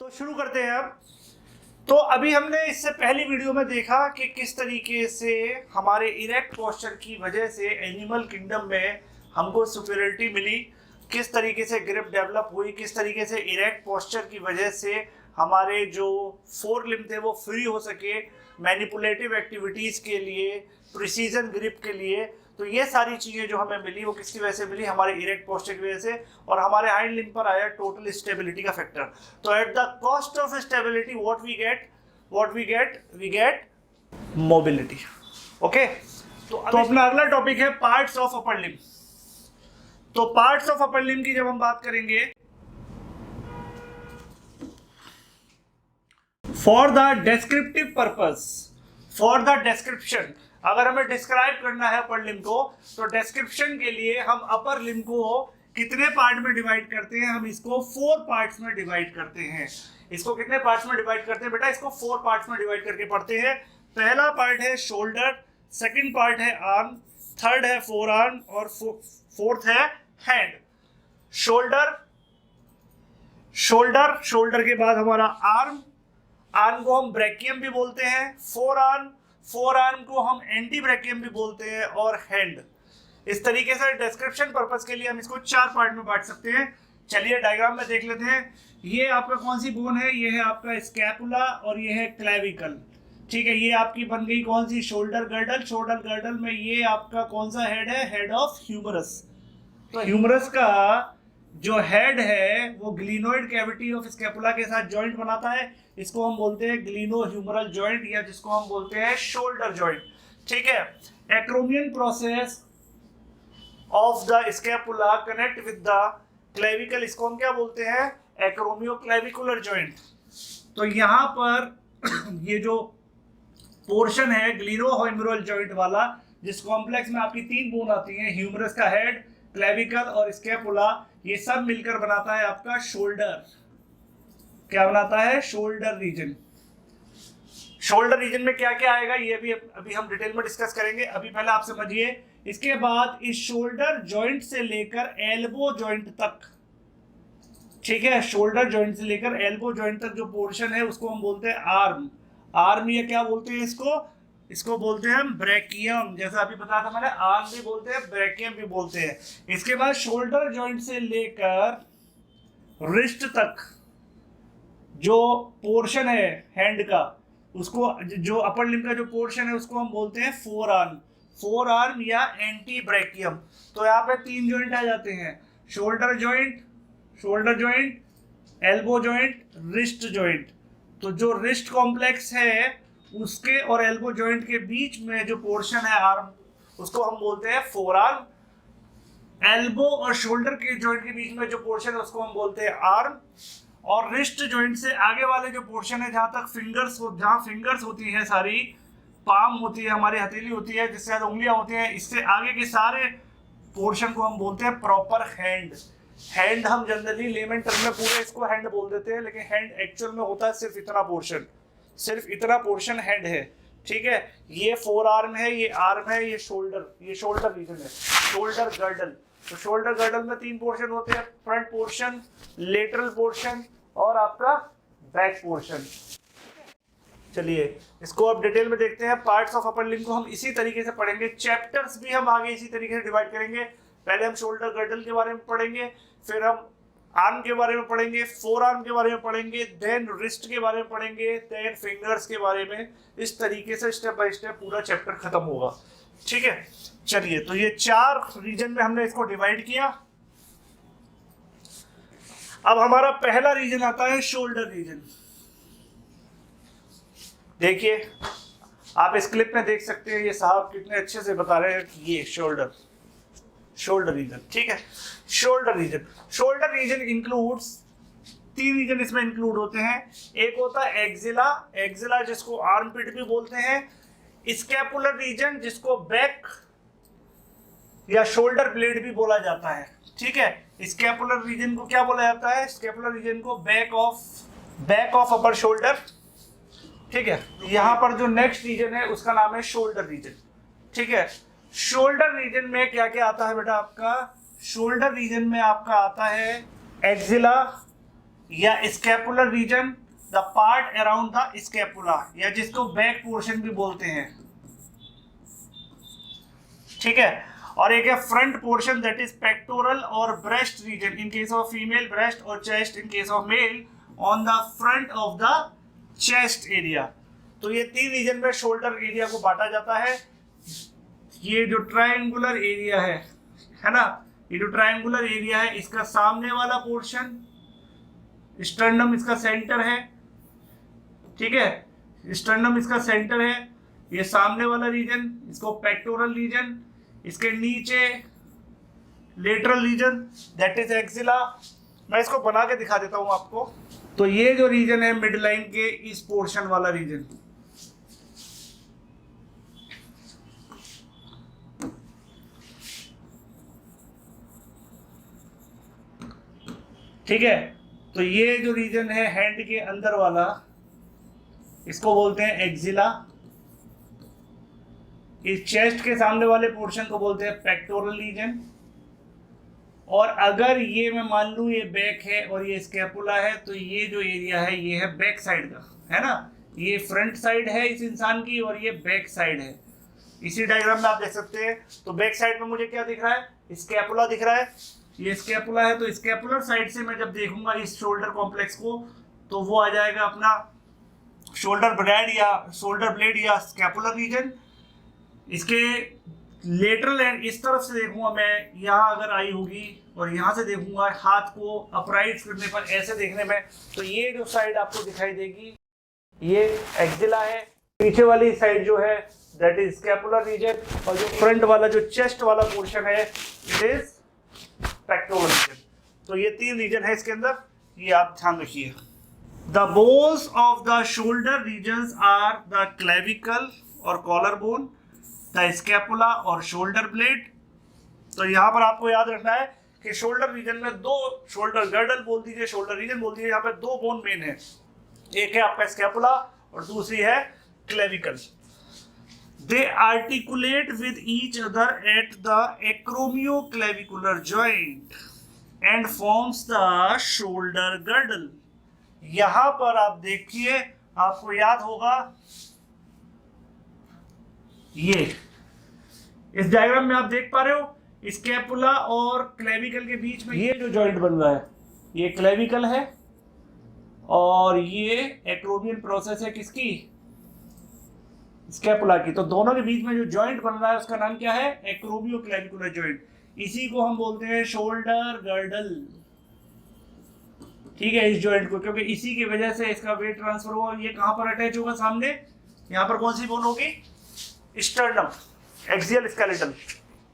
तो शुरू करते हैं अब। तो अभी हमने इससे पहली वीडियो में देखा कि किस तरीके से हमारे इरेक्ट पोस्चर की वजह से एनिमल किंगडम में हमको सुपीरियरिटी मिली, किस तरीके से ग्रिप डेवलप हुई, किस तरीके से इरेक्ट पोस्चर की वजह से हमारे जो फोर लिम्ब थे वो फ्री हो सके मैनिपुलेटिव एक्टिविटीज़ के लिए, प्रिसीजन ग्रिप के लिए। तो ये सारी चीज़ें जो हमें मिली वो किसकी वजह से मिली? हमारे इरेक्ट पोस्चर की वजह से। और हमारे हाइंड लिम्ब पर आया टोटल स्टेबिलिटी का फैक्टर। तो at the cost of stability what we get mobility. Okay, तो अपना अगला टॉपिक है पार्ट्स ऑफ अपर लिम्ब। तो पार्ट्स ऑफ अपर लिम्ब की जब हम बात करेंगे, for the descriptive purpose, for the description, अगर हमें डिस्क्राइब करना है अपर लिम्ब को, तो डिस्क्रिप्शन के लिए हम अपर लिम्ब को कितने पार्ट में डिवाइड करते हैं? हम इसको 4 पार्ट्स में डिवाइड करते हैं। इसको कितने पार्ट्स में डिवाइड करते हैं बेटा? इसको 4 पार्ट्स में डिवाइड करके पढ़ते हैं। पहला पार्ट है शोल्डर, सेकंड पार्ट है आर्म, थर्ड है फोर आर्म और फोर्थ है हैंड। शोल्डर के बाद हमारा आर्म को हम ब्रैकियम भी बोलते हैं, फोर आर्म को हम एंटी ब्रैकियम भी बोलते हैं, और हैंड। इस तरीके से डिस्क्रिप्शन पर्पस के लिए हम इसको 4 पार्ट में बांट सकते हैं। चलिए डायग्राम में देख लेते हैं। ये आपका कौन सी बोन है? ये है आपका स्कैपुला और ये है क्लेविकल। ठीक है, ये आपकी बन गई कौन सी? Shoulder girdle. शोल्डर गर्डल में ये आपका कौन सा हेड है? Head of humerus. तो ह्यूमरस का जो हेड है वो ग्लिनोइड कैविटी ऑफ स्कैपुला के साथ जॉइंट बनाता है। इसको हम बोलते हैं ग्लिनो ह्यूमरल जॉइंट, या जिसको हम बोलते हैं शोल्डर जॉइंट। ठीक है, acromion process of the scapula connect with the clavicle, इसको हम क्या बोलते हैं? एक्रोमियो क्लेविकुलर जॉइंट। तो यहाँ पर ये जो पोर्शन है ग्लिनो ह्यूमरल जॉइंट वाला, जिस कॉम्प्लेक्स में आपकी 3 बोन आती हैं, ह्यूमरस का हेड, क्लेविकल और स्कैपुला, ये सब मिलकर बनाता है आपका शोल्डर। क्या बनाता है? Shoulder region. शोल्डर रीजन में क्या क्या आएगा ये भी अभी हम डिटेल में डिस्कस करेंगे। अभी पहले आप समझिए, इसके बाद इस शोल्डर जॉइंट से लेकर एल्बो जॉइंट तक, ठीक है, शोल्डर जॉइंट से लेकर एल्बो जॉइंट तक जो पोर्शन है उसको हम बोलते हैं आर्म। ये क्या बोलते हैं इसको बोलते हैं हम ब्रैकियम। जैसा अभी बताया था मैंने, आर्म भी बोलते हैं, ब्रैकियम भी बोलते हैं। इसके बाद शोल्डर जॉइंट से लेकर रिस्ट तक जो पोर्शन है हैंड का, उसको जो अपर लिम्ब का जो पोर्शन है उसको हम बोलते हैं फोर आर्म या एंटी ब्रैकियम। तो यहाँ पे 3 जॉइंट आ जाते हैं, shoulder joint, elbow joint, wrist joint. तो जो रिस्ट कॉम्प्लेक्स है उसके और एल्बो जॉइंट के बीच में जो पोर्शन है आर्म, उसको हम बोलते हैं फोर आर्म। एल्बो और शोल्डर के जॉइंट के बीच में जो पोर्शन है उसको हम बोलते हैं आर्म। और रिस्ट जॉइंट से आगे वाले जो पोर्शन है, जहाँ फिंगर्स होती हैं, सारी पाम होती है, हमारी हथेली होती है, जिससे उंगलियां होती हैं, इससे आगे के सारे पोर्शन को हम बोलते हैं प्रॉपर हैंड। हम जनरली लेमन टर्म में पूरे इसको हैंड बोल देते हैं, लेकिन हैंड एक्चुअल में होता है सिर्फ इतना पोर्शन हैंड है। ठीक है, ये फोर आर्म है, ये आर्म है, ये शोल्डर रीजन है, शोल्डर गर्डल। तो शोल्डर गर्डल में 3 पोर्शन होते हैं, फ्रंट पोर्शन, लेटरल पोर्शन और आपका बैक पोर्शन। चलिए इसको अब डिटेल में देखते हैं। पार्ट्स ऑफ अपर लिम्ब को हम इसी तरीके से पढ़ेंगे, चैप्टर्स भी हम आगे इसी तरीके से डिवाइड करेंगे। पहले हम शोल्डर गर्डल के बारे में पढ़ेंगे, फिर हम आर्म के बारे में पढ़ेंगे, फोर आर्म के बारे में पढ़ेंगे, देन रिस्ट के बारे में पढ़ेंगे, देन फिंगर्स के बारे में। इस तरीके से स्टेप बाय स्टेप पूरा चैप्टर खत्म होगा। ठीक है, चलिए तो ये 4 रीजन में हमने इसको डिवाइड किया। अब हमारा पहला रीजन आता है शोल्डर रीजन। देखिए आप इस क्लिप में देख सकते हैं, ये साहब कितने अच्छे से बता रहे हैं कि ये शोल्डर रीजन। ठीक है, शोल्डर रीजन इंक्लूड्स 3 रीजन इसमें इंक्लूड होते हैं। एक होता है एक्सिला जिसको आर्मपिट भी बोलते हैं, स्कैपुलर रीजन जिसको बैक या शोल्डर ब्लेड भी बोला जाता है। ठीक है, स्कैपुलर रीजन को क्या बोला जाता है? स्कैपुलर रीजन को बैक ऑफ अपर शोल्डर। ठीक है, यहाँ पर जो नेक्स्ट रीजन है उसका नाम है शोल्डर रीजन। ठीक है, शोल्डर रीजन में क्या क्या आता है बेटा? आपका शोल्डर रीजन में आपका आता है एक्सिला, या scapular region, the part around the scapula, या जिसको बैक पोर्शन भी बोलते हैं, ठीक है। और एक है front portion, that is pectoral और breast region in case of female, breast और chest in case of male on the front of the chest area. तो ये 3 रीजन में शोल्डर एरिया को बांटा जाता है। ये जो ट्रायंगुलर एरिया है ना, ये जो ट्रायंगुलर एरिया है, इसका सामने वाला पोर्शन स्टर्नम इसका सेंटर है, ठीक है, स्टर्नम इसका सेंटर है। ये सामने वाला रीजन, इसको पेक्टोरल रीजन, इसके नीचे lateral region that is axilla. मैं इसको बना के दिखा देता हूं आपको। तो ये जो रीजन है मिड लाइन के इस पोर्शन वाला रीजन, ठीक है। तो ये जो रीजन है हैंड के अंदर वाला, इसको बोलते हैं एक्सिला। इस चेस्ट के सामने वाले पोर्शन को बोलते हैं पेक्टोरल रीजन। और अगर ये मैं मान लूं ये बैक है और ये स्कैपुला है, तो ये जो एरिया है ये है बैक साइड का, है ना। ये फ्रंट साइड है इस इंसान की और ये बैक साइड है। इसी डायग्राम में आप देख सकते हैं। तो बैक साइड में मुझे क्या दिख रहा है, स्कैपुला दिख रहा है। ये स्कैपुला है, तो स्कैपुलर साइड से मैं जब देखूंगा इस शोल्डर कॉम्प्लेक्स को, तो वो आ जाएगा अपना शोल्डर ब्लेड या स्कैपुलर रीजन। इसके लेटरल एंड इस तरफ से देखूंगा मैं, यहाँ अगर आई होगी और यहाँ से देखूंगा हाथ को अपराइट करने पर, ऐसे देखने में, तो ये जो साइड आपको दिखाई देगी ये एक्सिला है। पीछे वाली साइड जो है दैट इज स्कैपुलर रीजन, और जो फ्रंट वाला जो चेस्ट वाला पोर्शन है इट इज पेक्टोरल रीजन। तो ये 3 रीजन है इसके अंदर, ये आप ध्यान रखिए। The bones of the shoulder regions are the clavicle और कॉलर बोन, द स्कैपुला और शोल्डर ब्लेड। तो यहाँ पर आपको याद रखना है कि शोल्डर रीजन में 2 शोल्डर गर्डल बोल दीजिए, शोल्डर रीजन बोल दीजिए, यहाँ पे 2 बोन मेन है। एक है आपका स्कैपुला और दूसरी है clavicle. They articulate with each other at the acromioclavicular joint and forms the shoulder girdle। यहां पर आप देखिए, आपको याद होगा ये इस डायग्राम में आप देख पा रहे हो स्कैपुला और क्लेविकल के बीच में ये जो जॉइंट बन रहा है ये क्लेविकल है, और ये एक्रोमियन प्रोसेस है किसकी, स्कैपुला की। तो दोनों के बीच में जो जॉइंट बन रहा है उसका नाम क्या है, एक्रोमियोक्लेविकुलर जॉइंट। इसी को हम बोलते हैं शोल्डर गर्डल, ठीक है, इस जॉइंट को, क्योंकि इसी की वजह से इसका वेट ट्रांसफर हुआ। ये कहां पर अटैच होगा, सामने, यहां पर कौन सी बोन होगी, स्टर्नम, एक्सियल स्केलेटन।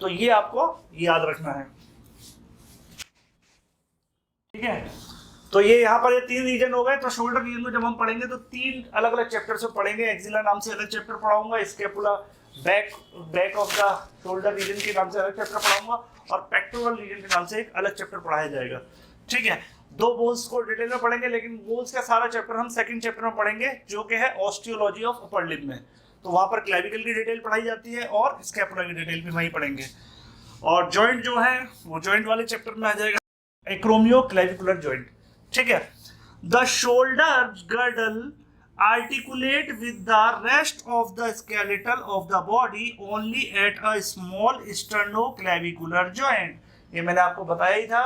तो ये आपको याद रखना है, ठीक है। तो ये यहाँ पर ये 3 रीजन हो गए। तो शोल्डर रीजन को जब हम पढ़ेंगे तो 3 अलग अलग चैप्टर से पढ़ेंगे। एक्सिला नाम से अलग चैप्टर पढ़ाऊंगा, scapula back of the shoulder region के नाम से अलग चैप्टर पढ़ाऊंगा, और पेक्टोरल रीजन के नाम से एक अलग चैप्टर पढ़ाया जाएगा, ठीक है। 2 बोन्स को डिटेल में पढ़ेंगे, लेकिन बोन्स का सारा चैप्टर हम सेकंड चैप्टर में पढ़ेंगे, जो कि है ऑस्टियोलॉजी ऑफ अपर लिम्ब में। तो वहां पर क्लेविकल की डिटेल पढ़ाई जाती है और स्कैपुला की डिटेल भी वहीं पढ़ेंगे। और जॉइंट जो है वो जॉइंट वाले चैप्टर में आ जाएगा, एक्रोमियोक्लेविकुलर जॉइंट, ठीक है। The shoulder girdle articulate with the rest of the skeletal of the body only at a small sternoclavicular joint। ये मैंने आपको बताया ही था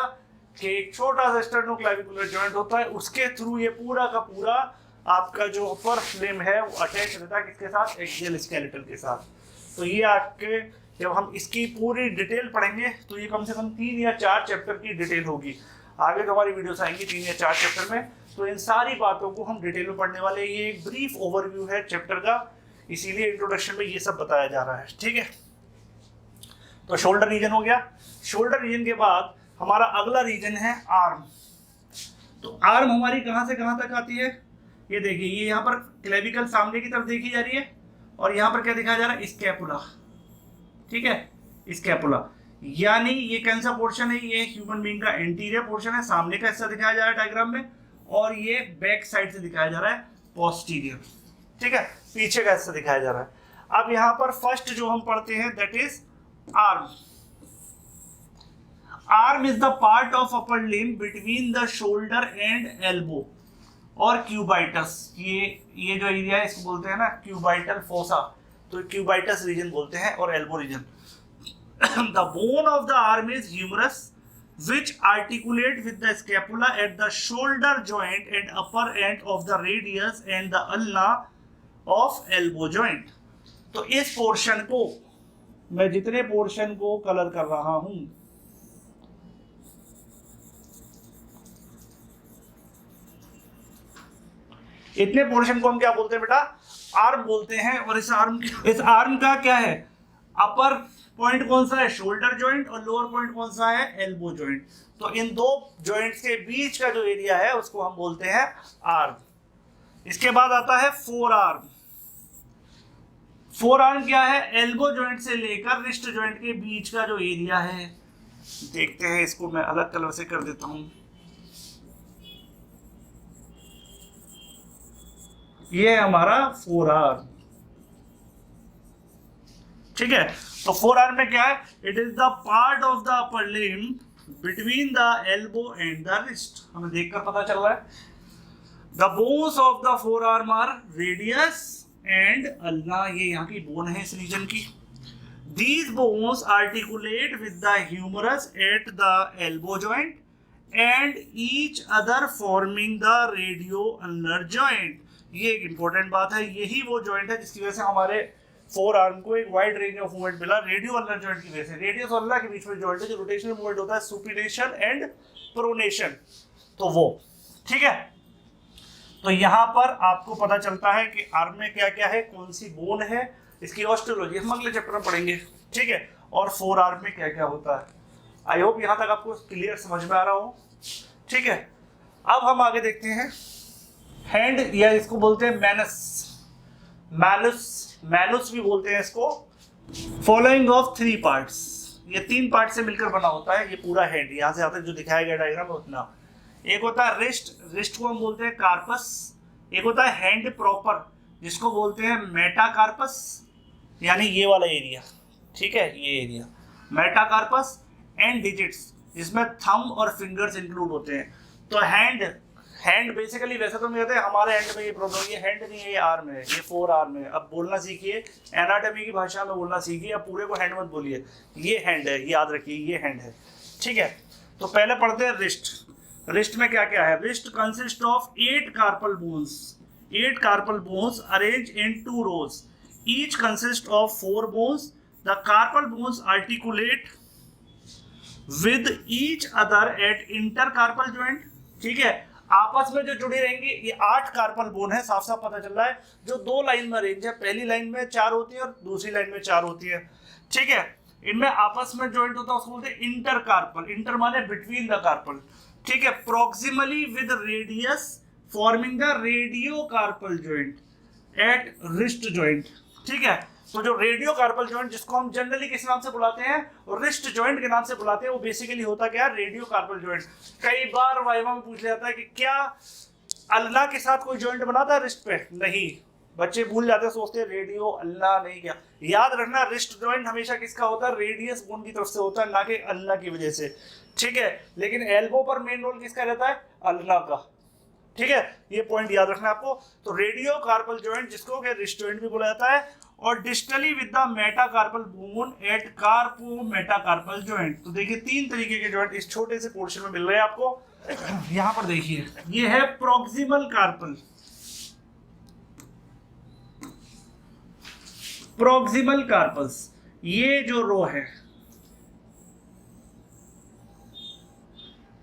कि एक छोटा सा sternoclavicular joint होता है, उसके थ्रू ये पूरा का पूरा आपका जो अपर लिम्ब है वो अटैच रहता है किसके साथ, एक्सियल स्केलेटल के साथ। तो ये आपके जब हम इसकी पूरी डिटेल पढ़ेंगे तो ये कम से कम 3 या 4 चैप्टर की डिटेल होगी। आगे तो हमारी वीडियोस आएंगी 3 या 4 चैप्टर में, तो इन सारी बातों को हम डिटेल में पढ़ने वाले हैं। ये एक ब्रीफ ओवरव्यू है चैप्टर का, इसीलिए इंट्रोडक्शन में ये सब बताया जा रहा है, ठीक है। तो शोल्डर रीजन हो गया। शोल्डर रीजन के बाद हमारा अगला रीजन है आर्म। तो आर्म हमारी कहाँ से कहाँ तक आती है, ये देखिए, ये यहाँ पर क्लेविकल सामने की तरफ देखी जा रही है, और यहाँ पर क्या दिखाया जा रहा है, स्कैपुला, ठीक है, स्कैपुला। यानी ये कौन सा पोर्शन है, ये ह्यूमन बीइंग का एंटीरियर पोर्शन है, सामने का हिस्सा दिखाया जा रहा है डायग्राम में, और ये बैक साइड से दिखाया जा रहा है पोस्टीरियर, ठीक है, पीछे का हिस्सा दिखाया जा रहा है। अब यहाँ पर फर्स्ट जो हम पढ़ते हैं that is arm. Arm is the part of upper limb between the shoulder and elbow और क्यूबाइटस। ये जो एरिया है इसको बोलते हैं ना क्यूबाइटल फोसा, तो क्यूबाइटस रीजन बोलते हैं, और elbow region. The bone of the arm is humerus which articulate with the scapula at the shoulder joint and upper end of the radius and the ulna of elbow joint। तो इस portion को मैं जितने portion को colour कर रहा हूं, इतने पोर्शन को हम क्या बोलते हैं बेटा? आर्म बोलते हैं। और इस आर्म का क्या है? अपर पॉइंट कौन सा है? शोल्डर जॉइंट, और लोअर पॉइंट कौन सा है? Elbow joint. तो इन दो जॉइंट्स के बीच का जो एरिया है उसको हम बोलते हैं आर्म। इसके बाद आता है फोर आर्म। फोर आर्म क्या है? एल्बो जॉइंट से लेकर रिस्ट जॉइंट के बीच का जो एरिया है। देखते हैं, इसको मैं अलग कलर से कर देता हूं। ये है हमारा फोर आर्म, ठीक है। तो फोर आर्म में क्या है? It is the part of the upper limb between the elbow and the wrist. हमें देखकर पता चल रहा है। The bones of the forearm are radius and ulna. ये यहाँ की बोन है इस रीजन की। These bones articulate with the humerus at the elbow joint and each other forming the radio-ulnar joint। ये एक इंपॉर्टेंट बात है। यही वो जॉइंट है जिसकी वजह से हमारे फोर आर्म को एक वाइड रेंज ऑफ मूवमेंट मिला, रेडियो अल्नर जॉइंट की वजह से। रेडियस और अल्नर के बीच में जॉइंट है जो रोटेशनल मूवमेंट होता है, सुपिनेशन एंड प्रोनेशन, तो वो, ठीक है। तो यहाँ पर आपको पता चलता है कि आर्म में क्या क्या है, कौन सी बोन है, इसकी ऑस्टियोलॉजी हम अगले चैप्टर में पढ़ेंगे, ठीक है। और फोर आर्म में क्या क्या होता है। आई होप यहाँ तक आपको क्लियर समझ में आ रहा हो, ठीक है। अब हम आगे देखते हैं हैंड, या इसको बोलते हैं मैनस, मैनुस भी बोलते हैं इसको। फॉलोइंग ऑफ थ्री पार्ट्स, ये तीन पार्ट से मिलकर बना होता है ये पूरा हैंड। यहाँ से आता है जो दिखाया गया डायग्राम उतना। एक होता है रिस्ट, रिस्ट को हम बोलते हैं कार्पस। एक होता है हैंड प्रॉपर जिसको बोलते हैं मेटाकार्पस, यानी ये वाला एरिया, ठीक है, ये एरिया मेटाकार्पस। एंड डिजिट्स जिसमें थंब और फिंगर्स इंक्लूड होते हैं। तो हैंड बेसिकली वैसे तो कहते हैं हमारे हैंड में ये प्रॉब्लम, ये हैंड नहीं है, ये आर्म है, ये फोर आर्म है। अब बोलना सीखिए, एनाटॉमी की भाषा में बोलना सीखिए। अब पूरे को हैंड मत बोलिए, ये हैंड है, याद रखिए ये हैंड है, ठीक है। तो पहले पढ़ते हैं रिस्ट। रिस्ट में क्या क्या है? Wrist consist of 8 carpal bones, 8 carpal bones arrange in 2 rows, each consist of 4 bones। The carpal bones articulate with each other at intercarpal joint, ठीक है। आपस में जो जुड़ी रहेंगी, ये 8 कार्पल बोन है, साफ साफ पता चल रहा है, जो 2 लाइन में अरेंज है। पहली लाइन में 4 होती है और दूसरी लाइन में 4 होती है, ठीक है। इनमें आपस में जॉइंट होता है, उसको बोलते हैं इंटरकार्पल। इंटर माने बिटवीन द कार्पल, ठीक है। Proximally with radius forming the radio carpel joint at wrist joint, ठीक है। तो जो रेडियो कार्पल जॉइंट, जिसको हम जनरली किस नाम से बुलाते हैं, और रिस्ट जॉइंट के नाम से बुलाते हैं, वो बेसिकली होता क्या है? Radio carpel joint. कई बार वाइवा में पूछ लिया जाता है कि क्या अल्ना के साथ कोई जॉइंट बनाता है रिस्ट पे? नहीं, बच्चे भूल जाते हैं, सोचते हैं रेडियो अल्ना नहीं। क्या याद रखना, रिस्ट जॉइंट हमेशा किसका होता है? रेडियस बोन की तरफ से होता है, ना कि अल्ना की वजह से, ठीक है। लेकिन एल्बो पर मेन रोल किसका रहता है? अल्ना का, ठीक है। ये पॉइंट याद रखना आपको। तो रेडियो कार्पल जॉइंट जिसको रिस्ट जॉइंट भी बोला जाता है, और distally with the metacarpal bone at carpo metacarpal joint. तो देखिए 3 तरीके के जॉइंट इस छोटे से पोर्शन में मिल रहे हैं आपको। यहां पर देखिए, ये है प्रोक्सिमल कार्पल, प्रोक्सिमल कार्पल्स, ये जो रो है,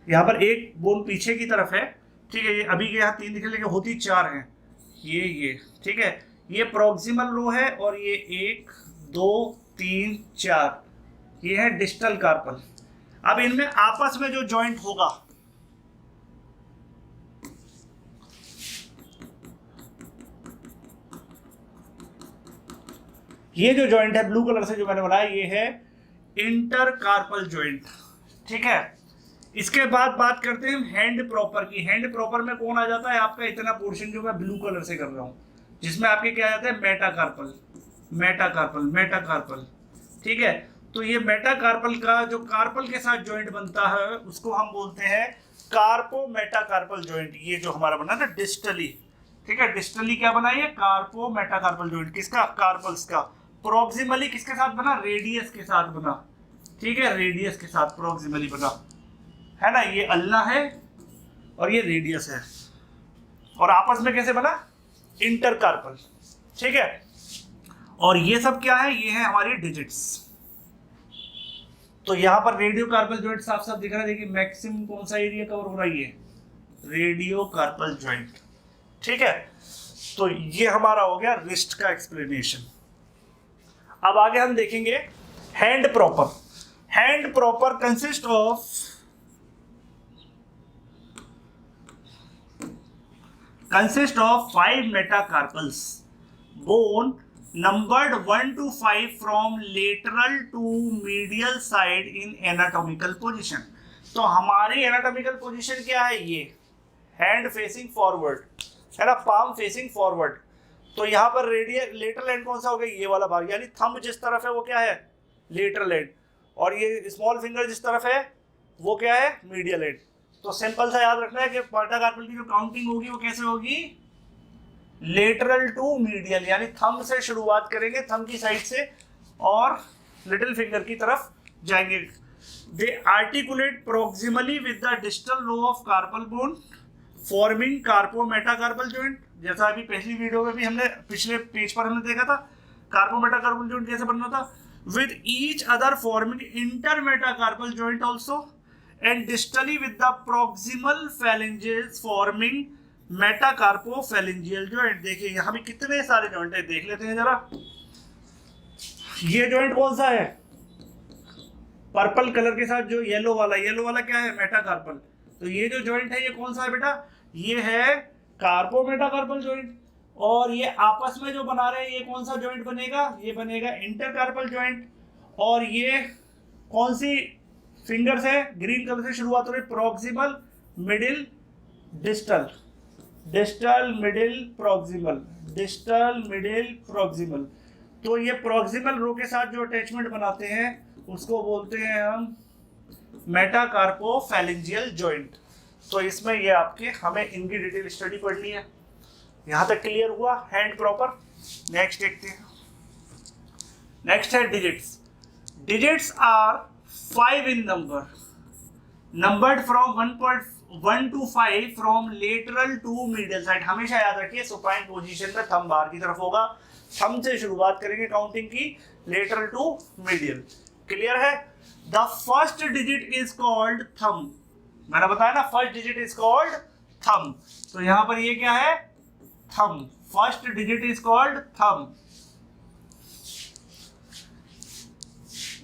यहां पर एक बोन पीछे की तरफ है, ठीक है। ये अभी के यहाँ 3 दिखे, लेकिन होती 4 हैं, ये, ठीक है। ये प्रोक्सिमल रो है, और ये 1 2 3 4, ये है डिस्टल कार्पल। अब इनमें आपस में जो जॉइंट होगा, ये जो जॉइंट है ब्लू कलर से जो मैंने बनाया, ये है इंटरकार्पल जॉइंट, ठीक है। इसके बाद बात करते हैं हैंड प्रॉपर की। हैंड प्रॉपर में कौन आ जाता है? आपका इतना पोर्शन जो मैं ब्लू कलर से कर रहा हूँ, जिसमें आपके क्या आ जाता है? मेटाकार्पल, मेटाकार्पल, मेटाकार्पल, ठीक है। तो ये मेटाकार्पल का जो कार्पल के साथ जॉइंट बनता है उसको हम बोलते हैं कार्पो मेटाकार्पल जॉइंट। ये जो हमारा बना था डिस्टली, ठीक है, डिस्टली क्या बना ये कार्पो मेटाकार्पल जॉइंट, किसका, कार्पल्स का। प्रोक्सिमली किसके साथ बना, रेडियस के साथ बना, ठीक है, रेडियस के साथ प्रोक्सिमली बना, है ना। ये अल्ना है और ये रेडियस है, और आपस में कैसे बना, इंटरकार्पल, ठीक है। और ये सब क्या है, ये है हमारी डिजिट्स। तो यहां पर रेडियो कार्पल जॉइंट साफ साफ दिख रहा है, देखिए मैक्सिमम कौन सा एरिया कवर हो रहा है, ये रेडियो कार्पल जॉइंट, ठीक है। तो ये हमारा हो गया रिस्ट का एक्सप्लेनेशन। अब आगे हम देखेंगे hand proper. Hand proper consist of 5 metacarpals bone numbered 1 to 5 from lateral to medial side in anatomical position। तो हमारी एनाटॉमिकल पोजीशन क्या है, ये हैंड फेसिंग फॉरवर्ड, है ना, पाम फेसिंग फॉरवर्ड। तो यहाँ पर रेडियल लेटरल एंड कौन सा हो गया, ये वाला भाग, यानी थंब जिस तरफ है वो क्या है, लेटरल एंड, और ये स्मॉल फिंगर जिस तरफ है वो क्या है, मीडियल एंड। तो सिंपल सा याद रखना है कि मेटाकार्पल की जो काउंटिंग होगी वो कैसे होगी, लेटरल टू मीडियल, यानी थंब से शुरुआत करेंगे, थंब की साइड से, और लिटिल फिंगर की तरफ जाएंगे। They articulate proximally with the distal row of carpal bone forming carpo metacarpal joint. जैसा अभी पहली वीडियो में भी हमने पिछले पेज पर हमने देखा था कार्पो मेटाकार्पल जॉइंट कैसे बनना था, with each other forming inter metacarpal joint also and distally with the proximal phalanges forming metacarpophalangeal joint. देखिए यहाँ भी कितने सारे जॉइंट है, देख लेते हैं जरा। ये जॉइंट कौन सा है, पर्पल कलर के साथ जो येलो वाला क्या है, मेटाकार्पल। तो ये जो जॉइंट है ये कौन सा है बेटा, ये है कार्पो मेटाकार्पल जॉइंट। और ये आपस में जो बना रहे हैं ये कौन सा जॉइंट बनेगा, ये बनेगा इंटरकार्पल जॉइंट। और ये कौन सी फिंगर्स है, ग्रीन कलर से शुरुआत हो रही, proximal, middle, distal, distal middle proximal, distal middle proximal. तो ये प्रॉक्सिमल रो के साथ जो अटैचमेंट बनाते हैं उसको बोलते हैं हम मेटाकार्पोफैलेंजियल जॉइंट। तो इसमें ये आपके हमें इनकी डिटेल स्टडी पढ़नी है। यहां तक क्लियर हुआ हैंड प्रॉपर। नेक्स्ट देखते हैं, नेक्स्ट है digits. Digits are 5 in number, numbered from 1 to 5 from lateral to medial side. हमेशा याद रखिए सुपाइन पोजीशन में थंब बाहर की तरफ होगा, थंब से शुरुआत करेंगे काउंटिंग की, लेटरल टू मीडियल। क्लियर है। The first digit is called thumb, मैंने बताया ना first digit is called thumb. तो यहां पर ये क्या है, thumb, first digit is called thumb.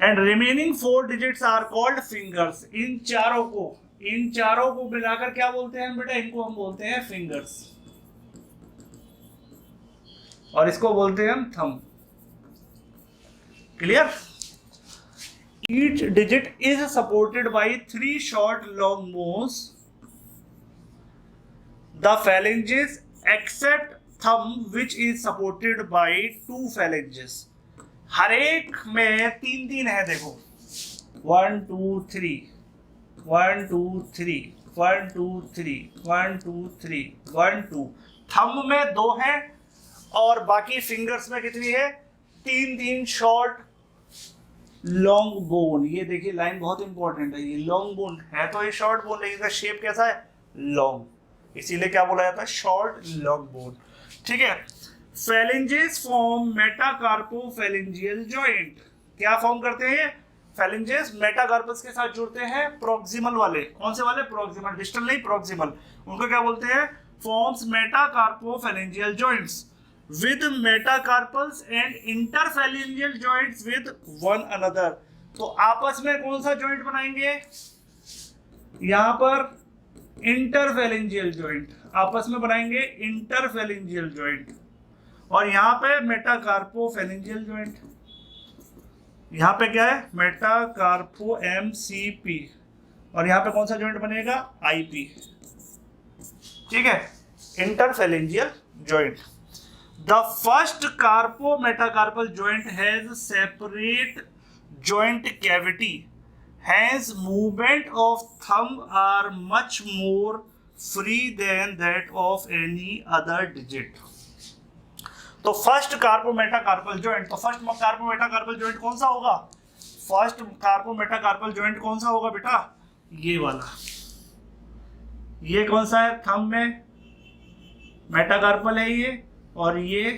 And remaining 4 digits are called fingers. इन चारों को मिलाकर क्या बोलते हैं बेटा, इनको हम बोलते हैं फिंगर्स, और इसको बोलते हैं हम thumb. Clear. Each digit is supported by 3 short long bones, the phalanges except thumb which is supported by 2 phalanges। हर एक में 3 है, देखो 1 2 3 1 2 3 1 2 3 1 2 3 1 2। थंब में 2 है और बाकी फिंगर्स में कितनी है, 3 शॉर्ट लॉन्ग बोन। ये देखिए लाइन बहुत इंपॉर्टेंट है, ये लॉन्ग बोन है तो ये शॉर्ट बोन, लेकिन इसका शेप कैसा है, लॉन्ग, इसीलिए क्या बोला जाता है, शॉर्ट लॉन्ग बोन। ठीक है। phalanges form metacarpophalangeal joint. क्या फॉर्म करते हैं, phalanges मेटाकार्पस के साथ जुड़ते हैं, प्रोक्सिमल वाले, कौन से वाले, प्रोक्सिमल, डिस्टल नहीं प्रोक्सिमल, उनको क्या बोलते हैं, forms metacarpophalangeal joints with metacarpals and interphalangeal joints with one another। तो आपस में कौन सा जॉइंट बनाएंगे, यहां पर इंटरफैलेंजियल जॉइंट, आपस में बनाएंगे इंटरफैलेंजियल जॉइंट, और यहां पे मेटाकार्पोफैलेंजियल जॉइंट, यहां पे क्या है, मेटाकार्पो MCP, और यहां पे कौन सा जॉइंट बनेगा, IP। ठीक है, इंटरफैलेंजियल joint. The first carpo-metacarpal joint has separate joint cavity, hence movement of thumb are much more free than that of any other digit. तो फर्स्ट कार्पोमेटाकार्पल जॉइंट, तो फर्स्ट कार्पोमेटाकार्पल जॉइंट कौन सा होगा? First carpometacarpal joint कौन सा होगा बेटा? ये वाला। ये कौन सा है? थंब में मेटाकार्पल है ये, और ये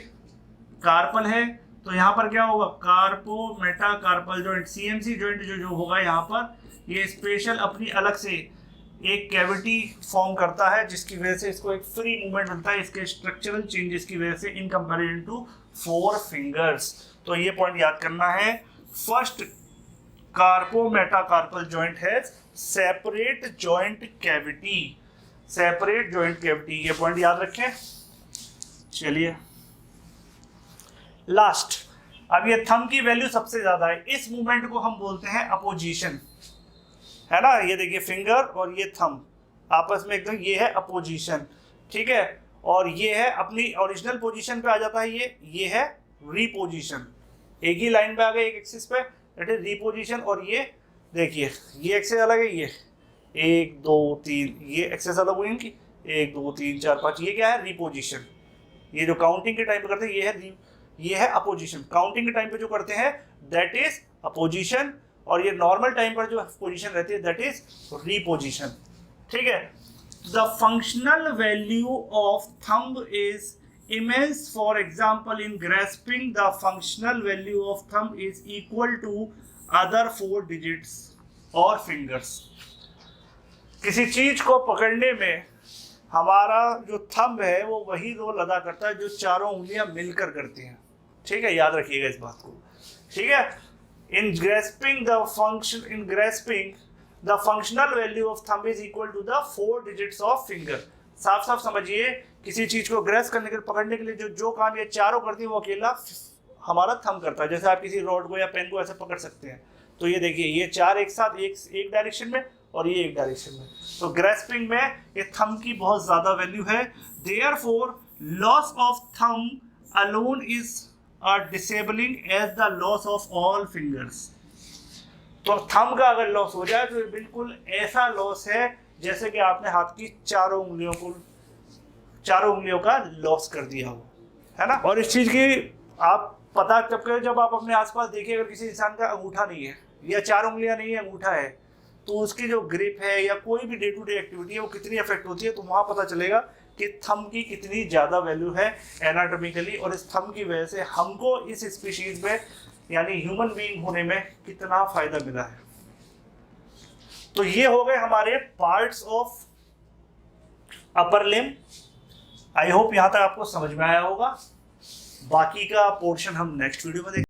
कार्पल है। तो यहाँ पर क्या होगा? कार्पोमेटाकार्पल जॉइंट, सीएमसी जॉइंट जो होगा यहाँ पर, ये स्पेशल अपनी अलग से एक कैविटी फॉर्म करता है, जिसकी वजह से इसको एक फ्री मूवमेंट मिलता है इसके स्ट्रक्चरल चेंजेस की वजह से इन कंपैरिजन टू 4 फिंगर्स। तो ये पॉइंट याद करना है। फर्स्ट कार्पोमेटाकार्पल जॉइंट है separate joint cavity, separate joint cavity, ये पॉइंट याद रखें। चलिए लास्ट, अब ये थंब की वैल्यू सबसे ज्यादा है, इस मूवमेंट को हम बोलते हैं अपोजिशन, है ना। ये देखिए फिंगर और ये थंब आपस में एकदम, ये है अपोजिशन, ठीक है। और ये है अपनी ओरिजिनल पोजीशन पे आ जाता है, ये है रीपोजिशन। एक ही लाइन पे आ गए एक एक्सिस पे, दैट इज रीपोजिशन। और ये देखिए ये एक्सिस अलग है, ये 1 2 3, ये एक्सिस अलग हुई इनकी, 1 2 3 4 5, ये क्या है? रीपोजिशन। ये जो काउंटिंग के टाइम पे करते हैं ये है अपोजिशन। काउंटिंग के टाइम पे जो करते हैं दैट इज अपोजिशन, और ये नॉर्मल टाइम पर जो पोजीशन रहती है दैट इज रीपोजिशन, ठीक है। The functional value of thumb is immense. For example in grasping the functional value of thumb is equal to other 4 digits और फिंगर्स। किसी चीज को पकड़ने में हमारा जो थंब है वो वही रोल अदा करता है जो चारों उंगलियां मिलकर करती हैं, ठीक है। याद रखिएगा इस बात को, ठीक है। In grasping the functional value of thumb is equal to the 4 digits of finger। साफ साफ समझिए, किसी चीज को ग्रेस करने के, पकड़ने के लिए जो काम ये चारों करती है वो अकेला हमारा थंब करता है। जैसे आप किसी रॉड को या पेन को ऐसे पकड़ सकते हैं, तो ये देखिए ये 4 एक साथ एक डायरेक्शन में और ये एक डायरेक्शन में। तो ग्रेस्पिंग में ये थंब की बहुत ज्यादा वैल्यू है। Therefore loss of thumb alone is disabling as the loss of all fingers. तो थंब का अगर लॉस हो जाए तो ये बिल्कुल ऐसा लॉस है जैसे कि आपने हाथ की चारों उंगलियों का लॉस कर दिया हो, है ना। और इस चीज की आप पता कब करें? जब आप अपने आसपास देखिए, अगर किसी इंसान का अंगूठा नहीं है या 4 उंगलियां नहीं है, अंगूठा है, तो उसकी जो ग्रिप है या कोई भी डे टू डे एक्टिविटी है वो कितनी अफेक्ट होती है, तो वहां पता चलेगा कि थंब की कितनी ज़्यादा वैल्यू है एनाटॉमिकली। और इस थंब की वजह से हमको इस स्पीशीज में यानी ह्यूमन बीइंग होने में कितना फायदा मिला है। तो ये हो गए हमारे parts of upper limb. I hope यहाँ तक आपको समझ में आया होगा। बाकी का पोर्शन हम नेक्स्ट वीडियो में देखेंगे।